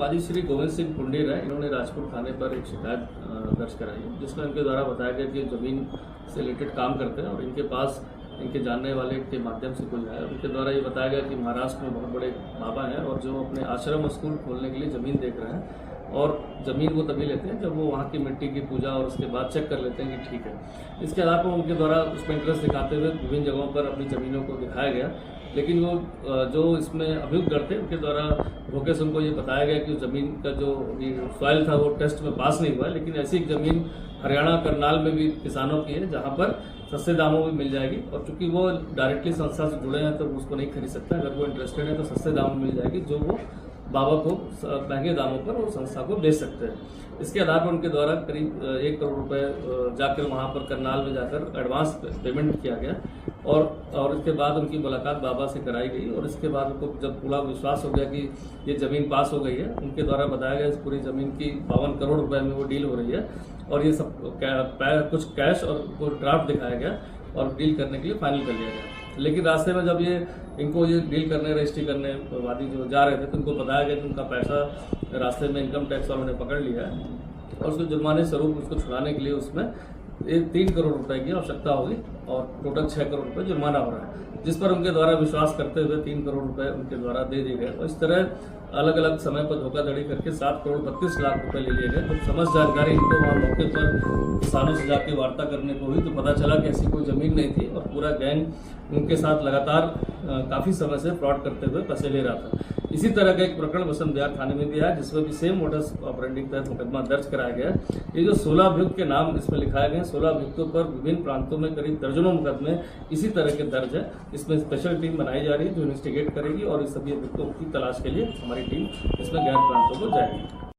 वादी श्री गोविंद सिंह पुंडीर है, इन्होंने राजपुर थाने पर एक शिकायत दर्ज कराई है, जिसमें इनके द्वारा बताया गया कि जमीन से रिलेटेड काम करते हैं और इनके पास इनके जानने वाले के माध्यम से कोई है। उनके द्वारा ये बताया गया कि महाराष्ट्र में बहुत बड़े बाबा हैं और जो अपने आश्रम और स्कूल खोलने के लिए ज़मीन देख रहे हैं, और ज़मीन वो तभी लेते हैं जब वो वहाँ की मिट्टी की पूजा और उसके बाद चेक कर लेते हैं कि ठीक है। इसके आधार पर उनके द्वारा उसमें इंटरेस्ट दिखाते हुए विभिन्न जगहों पर अपनी ज़मीनों को दिखाया गया, लेकिन वो जो इसमें अभियुक्त थे उनके द्वारा धोखे से उनको ये बताया गया कि ज़मीन का जो सॉइल था वो टेस्ट में पास नहीं हुआ है, लेकिन ऐसी एक ज़मीन हरियाणा करनाल में भी किसानों की है जहाँ पर सस्ते दामों में मिल जाएगी, और चूंकि वो डायरेक्टली संस्था से जुड़े हैं तो उसको नहीं खरीद सकता। अगर वो इंटरेस्टेड है तो सस्ते दामों में मिल जाएगी, जो वो बाबा को महंगे दामों पर वो संस्था को बेच सकते हैं। इसके आधार पर उनके द्वारा करीब 1 करोड़ रुपए जाकर वहाँ पर करनाल में जाकर एडवांस पेमेंट किया गया, और इसके बाद उनकी मुलाकात बाबा से कराई गई, और इसके बाद उनको जब पूरा विश्वास हो गया कि ये ज़मीन पास हो गई है, उनके द्वारा बताया गया इस पूरी ज़मीन की 52 करोड़ रुपए में वो डील हो रही है, और ये सब कुछ कैश और वो ड्राफ्ट दिखाया गया और डील करने के लिए फाइनल कर लिया गया। लेकिन रास्ते में जब इनको ये डील करने रजिस्ट्री करने वादी जो जा रहे थे तो उनको बताया गया कि उनका पैसा रास्ते में इनकम टैक्स वालों ने पकड़ लिया है, और उसको जुर्माने स्वरूप उसको छुड़ाने के लिए उसमें 3 करोड़ रुपए की आवश्यकता होगी, और टोटल 6 करोड़ रुपए जुर्माना हो रहा है, जिस पर उनके द्वारा विश्वास करते हुए 3 करोड़ रुपए उनके द्वारा दे दिए गए। और इस तरह अलग अलग समय पर धोखाधड़ी करके 7 करोड़ 32 लाख रुपए ले लिए गए। तो समस्त जानकारी इनको वहाँ मौके पर किसानों से जाके वार्ता करने को हुई तो पता चला कि ऐसी कोई जमीन नहीं थी, और पूरा गैंग उनके साथ लगातार काफी समय से फ्रॉड करते हुए पैसे ले रहा था। इसी तरह का एक प्रकरण बसंत विहार थाने में भी आया, जिसमें भी सेम मोडस ऑपरेंडी के तहत मुकदमा दर्ज कराया गया। ये जो 16 अभियुक्त के नाम इसमें लिखाए गए हैं, 16 अभियुक्तों पर विभिन्न प्रांतों में करीब दर्जनों मुकदमे इसी तरह के दर्ज है। इसमें स्पेशल टीम बनाई जा रही है जो इन्वेस्टिगेट करेगी, और इस सभी अभियुक्तों की तलाश के लिए हमारी टीम इसमें गैर प्रांतों को जाएगी।